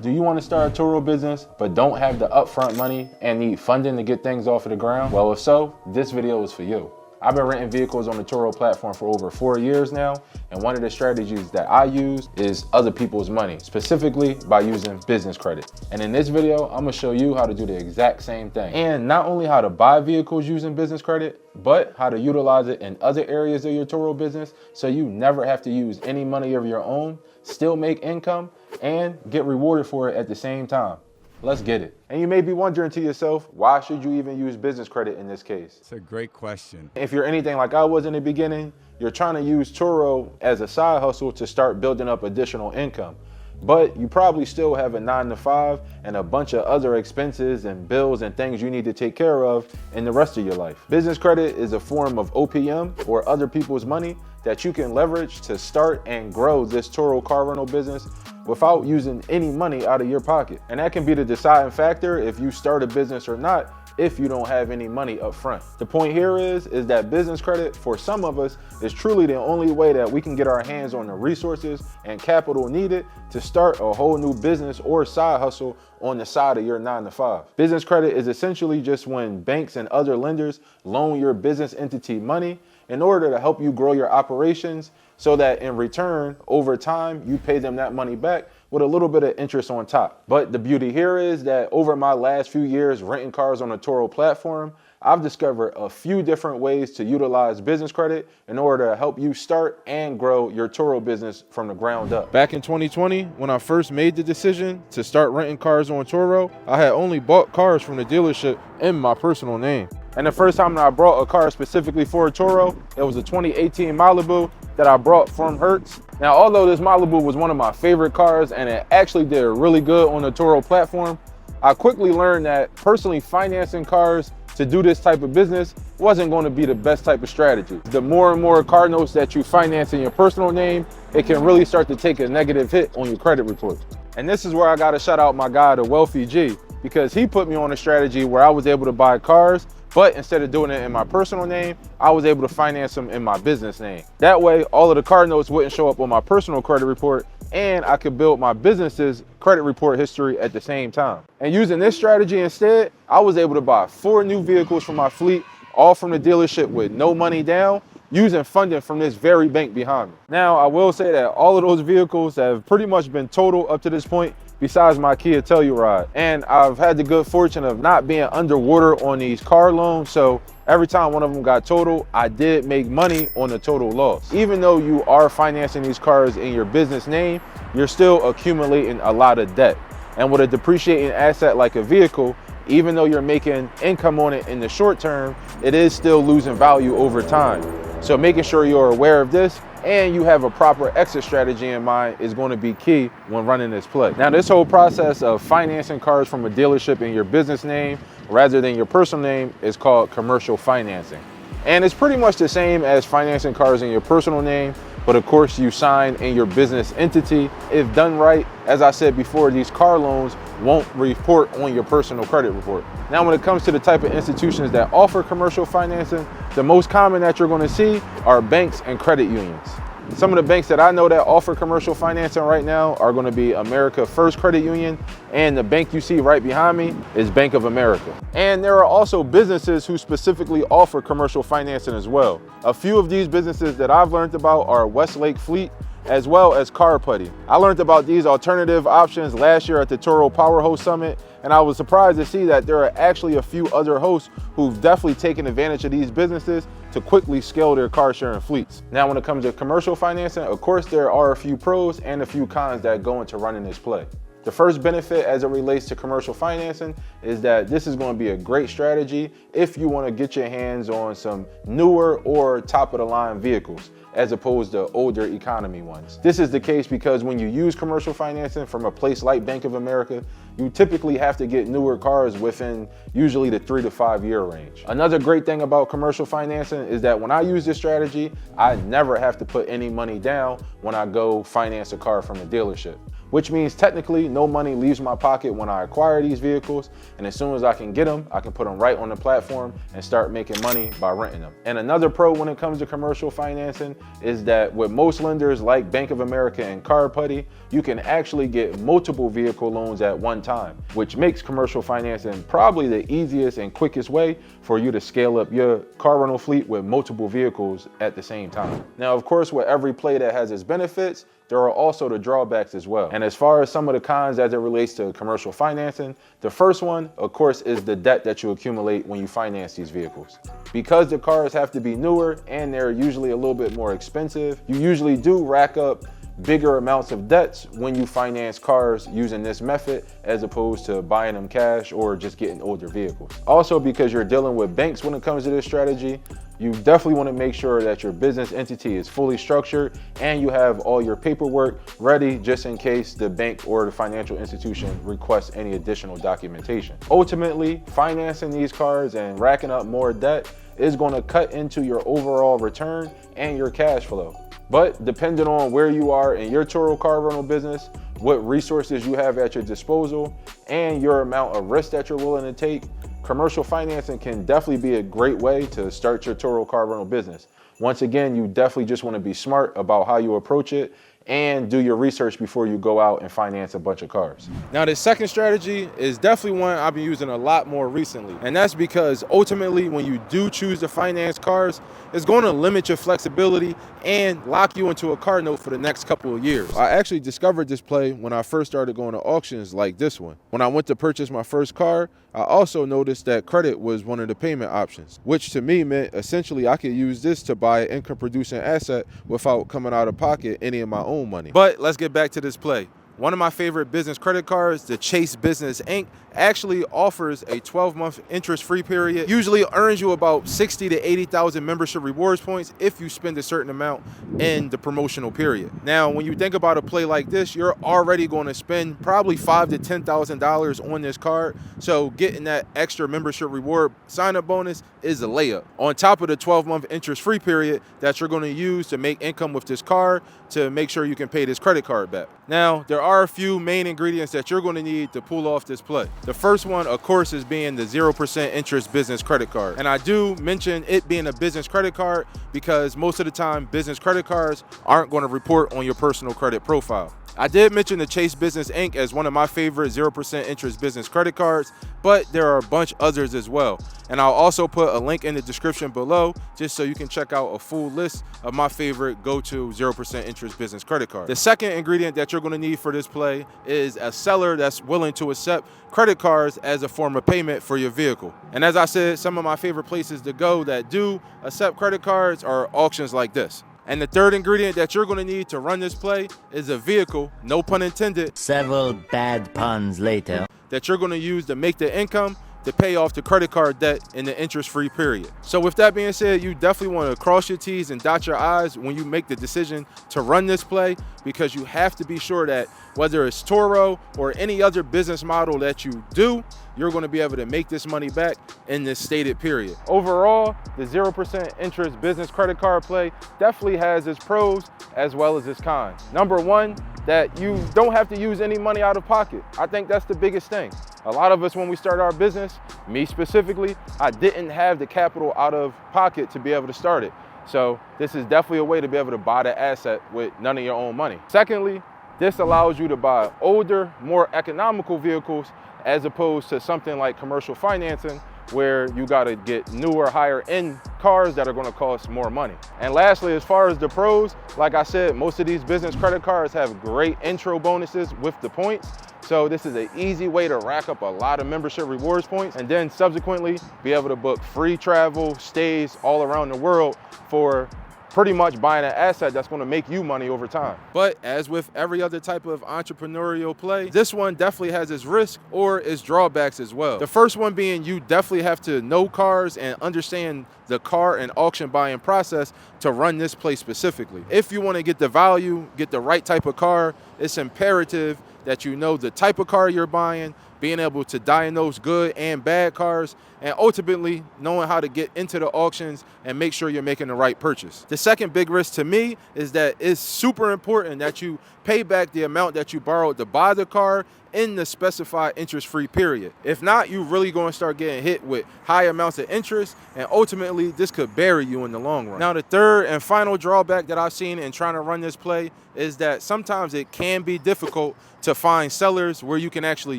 Do you want to start a TURO business but don't have the upfront money and need funding to get things off of the ground? Well, if so, this video is for you. I've been renting vehicles on the TURO platform for over 4 years now, and one of the strategies that I use is other people's money, specifically by using business credit. And in this video, I'm gonna show you how to do the exact same thing. And not only how to buy vehicles using business credit, but how to utilize it in other areas of your TURO business so you never have to use any money of your own, still make income, and get rewarded for it at the same time. Let's get it. And you may be wondering to yourself, why should you even use business credit in this case? It's a great question. If you're anything like I was in the beginning, you're trying to use TURO as a side hustle to start building up additional income. But you probably still have a 9-to-5 and a bunch of other expenses and bills and things you need to take care of in the rest of your life. Business credit is a form of OPM, or other people's money, that you can leverage to start and grow this TURO car rental business without using any money out of your pocket. And that can be the deciding factor if you start a business or not, if you don't have any money up front. The point here is that business credit, for some of us, is truly the only way that we can get our hands on the resources and capital needed to start a whole new business or side hustle on the side of your 9-to-5. Business credit is essentially just when banks and other lenders loan your business entity money in order to help you grow your operations, so that in return, over time, you pay them that money back with a little bit of interest on top. But the beauty here is that over my last few years renting cars on the TURO platform, I've discovered a few different ways to utilize business credit in order to help you start and grow your TURO business from the ground up. Back in 2020, when I first made the decision to start renting cars on TURO, I had only bought cars from the dealership in my personal name. And the first time that I brought a car specifically for a TURO, it was a 2018 Malibu that I brought from Hertz. Now, although this Malibu was one of my favorite cars and it actually did really good on the TURO platform, I quickly learned that personally financing cars to do this type of business wasn't going to be the best type of strategy. The more and more car notes that you finance in your personal name, it can really start to take a negative hit on your credit report. And this is where I got to shout out my guy, the Wealthy G, because he put me on a strategy where I was able to buy cars, but instead of doing it in my personal name, I was able to finance them in my business name. That way, all of the car notes wouldn't show up on my personal credit report, and I could build my business's credit report history at the same time. And using this strategy instead, I was able to buy 4 new vehicles from my fleet, all from the dealership with no money down, using funding from this very bank behind me. Now, I will say that all of those vehicles have pretty much been totaled up to this point, besides my Kia Telluride. And I've had the good fortune of not being underwater on these car loans, so every time one of them got totaled, I did make money on the total loss. Even though you are financing these cars in your business name, you're still accumulating a lot of debt. And with a depreciating asset like a vehicle, even though you're making income on it in the short term, it is still losing value over time. So making sure you're aware of this and you have a proper exit strategy in mind is going to be key when running this play. Now, this whole process of financing cars from a dealership in your business name rather than your personal name is called commercial financing. And it's pretty much the same as financing cars in your personal name, but of course you sign in your business entity. If done right, as I said before, these car loans won't report on your personal credit report. Now, when it comes to the type of institutions that offer commercial financing, the most common that you're going to see are banks and credit unions. Some of the banks that I know that offer commercial financing right now are going to be America First Credit Union, and the bank you see right behind me is Bank of America. And there are also businesses who specifically offer commercial financing as well. A few of these businesses that I've learned about are Westlake Fleet, as well as Car Putty. I learned about these alternative options last year at the TURO Power Host Summit, and I was surprised to see that there are actually a few other hosts who've definitely taken advantage of these businesses to quickly scale their car sharing fleets. Now, when it comes to commercial financing, of course, there are a few pros and a few cons that go into running this play. The first benefit as it relates to commercial financing is that this is going to be a great strategy if you want to get your hands on some newer or top of the line vehicles, as opposed to older economy ones. This is the case because when you use commercial financing from a place like Bank of America, you typically have to get newer cars within usually the 3 to 5 year range. Another great thing about commercial financing is that when I use this strategy, I never have to put any money down when I go finance a car from a dealership, which means technically no money leaves my pocket when I acquire these vehicles, and as soon as I can get them, I can put them right on the platform and start making money by renting them. And another pro when it comes to commercial financing is that with most lenders like Bank of America and Car Putty, you can actually get multiple vehicle loans at one time, which makes commercial financing probably the easiest and quickest way for you to scale up your car rental fleet with multiple vehicles at the same time. Now, of course, with every play that has its benefits, there are also the drawbacks as well. And as far as some of the cons as it relates to commercial financing, the first one, of course, is the debt that you accumulate when you finance these vehicles. Because the cars have to be newer and they're usually a little bit more expensive, you usually do rack up bigger amounts of debts when you finance cars using this method as opposed to buying them cash or just getting older vehicles. Also, because you're dealing with banks when it comes to this strategy, you definitely want to make sure that your business entity is fully structured and you have all your paperwork ready just in case the bank or the financial institution requests any additional documentation. Ultimately, financing these cars and racking up more debt is going to cut into your overall return and your cash flow. But depending on where you are in your TURO car rental business, what resources you have at your disposal, and your amount of risk that you're willing to take, commercial financing can definitely be a great way to start your TURO car rental business. Once again, you definitely just want to be smart about how you approach it and do your research before you go out and finance a bunch of cars. Now, this second strategy is definitely one I've been using a lot more recently. And that's because ultimately, when you do choose to finance cars, it's going to limit your flexibility and lock you into a car note for the next couple of years. I actually discovered this play when I first started going to auctions like this one. When I went to purchase my first car, I also noticed that credit was one of the payment options, which to me meant essentially I could use this to buy an income producing asset without coming out of pocket any of my own money. But let's get back to this play. One of my favorite business credit cards, the Chase Business Inc., actually offers a 12-month interest-free period. Usually earns you about 60 to 80,000 membership rewards points if you spend a certain amount in the promotional period. Now, when you think about a play like this, you're already going to spend probably $5,000 to $10,000 on this card. So getting that extra membership reward sign-up bonus is a layup. On top of the 12-month interest-free period that you're going to use to make income with this card to make sure you can pay this credit card back. Now, there are a few main ingredients that you're going to need to pull off this play. The first one, of course, is being the 0% interest business credit card. And I do mention it being a business credit card because most of the time, business credit cards aren't going to report on your personal credit profile. I did mention the Chase Business Inc. as one of my favorite 0% interest business credit cards, but there are a bunch others as well. And I'll also put a link in the description below just so you can check out a full list of my favorite go-to 0% interest business credit cards. The second ingredient that you're going to need for this play is a seller that's willing to accept credit cards as a form of payment for your vehicle. And as I said, some of my favorite places to go that do accept credit cards are auctions like this. And the third ingredient that you're going to need to run this play is a vehicle, no pun intended, several bad puns later, that you're going to use to make the income to pay off the credit card debt in the interest-free period. So with that being said, you definitely want to cross your T's and dot your I's when you make the decision to run this play, because you have to be sure that whether it's TURO or any other business model that you do, you're going to be able to make this money back in this stated period. Overall, the 0% interest business credit card play definitely has its pros as well as its cons. Number one, that you don't have to use any money out of pocket. I think that's the biggest thing. A lot of us, when we start our business, me specifically, I didn't have the capital out of pocket to be able to start it. So this is definitely a way to be able to buy the asset with none of your own money. Secondly, this allows you to buy older, more economical vehicles as opposed to something like commercial financing, where you got to get newer, higher end cars that are going to cost more money. And lastly, as far as the pros, like I said, most of these business credit cards have great intro bonuses with the points. So this is an easy way to rack up a lot of membership rewards points and then subsequently be able to book free travel, stays all around the world for pretty much buying an asset that's going to make you money over time. But as with every other type of entrepreneurial play, this one definitely has its risk or its drawbacks as well. The first one being you definitely have to know cars and understand the car and auction buying process to run this play specifically. If you want to get the value, get the right type of car, it's imperative that you know the type of car you're buying, being able to diagnose good and bad cars, and ultimately knowing how to get into the auctions and make sure you're making the right purchase. The second big risk to me is that it's super important that you pay back the amount that you borrowed to buy the car in the specified interest-free period. If not, you're really going to start getting hit with high amounts of interest, and ultimately this could bury you in the long run. Now, the third and final drawback that I've seen in trying to run this play is that sometimes it can be difficult to find sellers where you can actually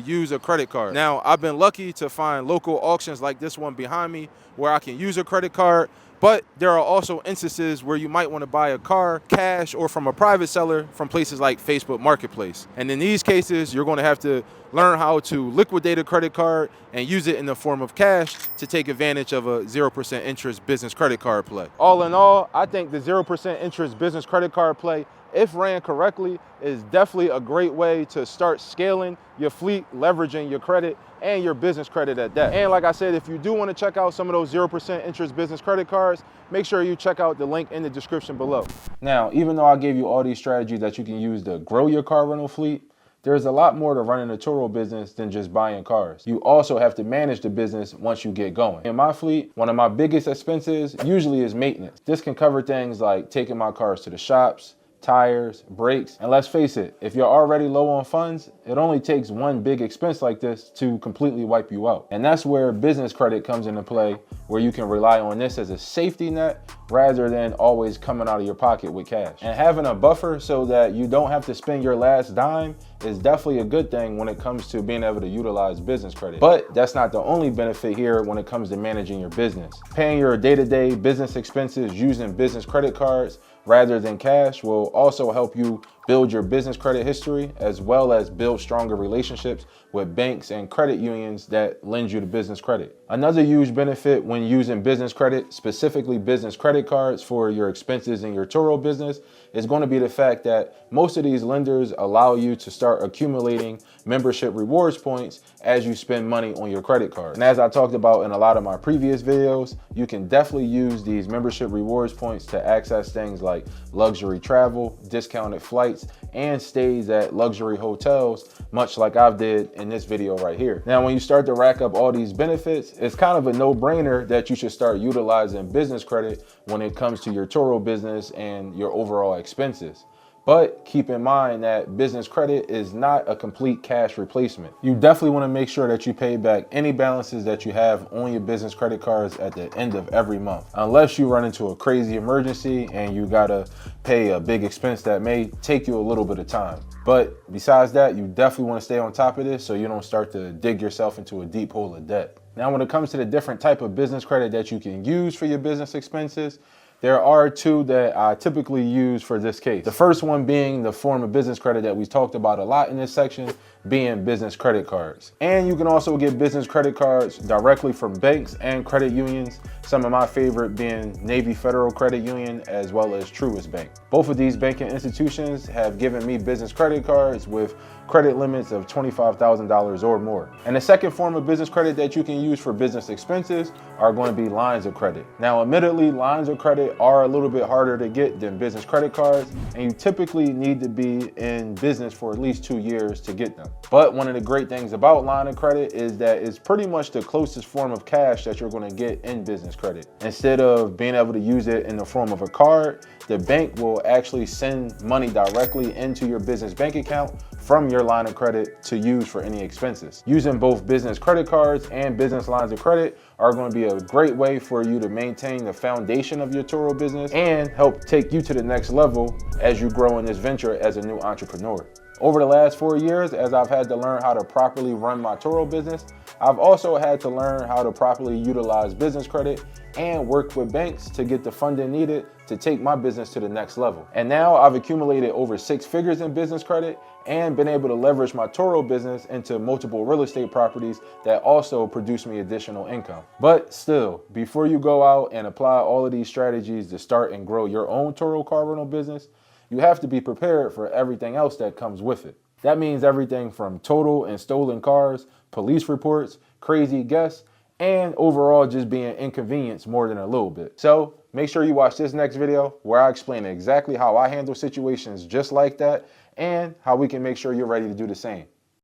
use a credit card. Now, I've been lucky to find local auctions like this one behind me where I can use a credit card, but there are also instances where you might want to buy a car cash or from a private seller from places like Facebook Marketplace. And in these cases, you're going to have to learn how to liquidate a credit card and use it in the form of cash to take advantage of a 0% interest business credit card play. All in all, I think the 0% interest business credit card play, if ran correctly, is definitely a great way to start scaling your fleet, leveraging your credit and your business credit at that. And like I said, if you do want to check out some of those 0% interest business credit cards, make sure you check out the link in the description below. Now, even though I gave you all these strategies that you can use to grow your car rental fleet, there's a lot more to running a TURO business than just buying cars. You also have to manage the business once you get going. In my fleet, one of my biggest expenses usually is maintenance. This can cover things like taking my cars to the shops, tires, brakes, and let's face it, if you're already low on funds, it only takes one big expense like this to completely wipe you out. And that's where business credit comes into play, where you can rely on this as a safety net rather than always coming out of your pocket with cash. And having a buffer so that you don't have to spend your last dime is definitely a good thing when it comes to being able to utilize business credit. But that's not the only benefit here when it comes to managing your business. Paying your day-to-day business expenses using business credit cards rather than cash will also help you build your business credit history, as well as build stronger relationships with banks and credit unions that lend you the business credit. Another huge benefit when using business credit, specifically business credit cards for your expenses in your TURO business, is going to be the fact that most of these lenders allow you to start accumulating membership rewards points as you spend money on your credit card. And as I talked about in a lot of my previous videos, you can definitely use these membership rewards points to access things like luxury travel, discounted flights, and stays at luxury hotels, much like I've did in this video right here. Now, when you start to rack up all these benefits, it's kind of a no-brainer that you should start utilizing business credit when it comes to your TURO business and your overall expenses. But keep in mind that business credit is not a complete cash replacement. You definitely want to make sure that you pay back any balances that you have on your business credit cards at the end of every month. Unless you run into a crazy emergency and you gotta pay a big expense that may take you a little bit of time. But besides that, you definitely want to stay on top of this so you don't start to dig yourself into a deep hole of debt. Now, when it comes to the different type of business credit that you can use for your business expenses, there are two that I typically use for this case. The first one being the form of business credit that we talked about a lot in this section, being business credit cards. And you can also get business credit cards directly from banks and credit unions. Some of my favorite being Navy Federal Credit Union as well as Truist Bank. Both of these banking institutions have given me business credit cards with credit limits of $25,000 or more. And the second form of business credit that you can use for business expenses are going to be lines of credit. Now, admittedly, lines of credit are a little bit harder to get than business credit cards, and you typically need to be in business for at least 2 years to get them. But one of the great things about line of credit is that it's pretty much the closest form of cash that you're going to get in business credit. Instead of being able to use it in the form of a card, the bank will actually send money directly into your business bank account from your line of credit to use for any expenses. Using both business credit cards and business lines of credit are going to be a great way for you to maintain the foundation of your TURO business and help take you to the next level as you grow in this venture as a new entrepreneur. Over the last 4 years, as I've had to learn how to properly run my TURO business, I've also had to learn how to properly utilize business credit and work with banks to get the funding needed to take my business to the next level. And now I've accumulated over 6 figures in business credit and been able to leverage my TURO business into multiple real estate properties that also produce me additional income. But still, before you go out and apply all of these strategies to start and grow your own TURO car rental business, you have to be prepared for everything else that comes with it. That means everything from total and stolen cars, police reports, crazy guests, and overall just being inconvenienced more than a little bit. So make sure you watch this next video where I explain exactly how I handle situations just like that and how we can make sure you're ready to do the same.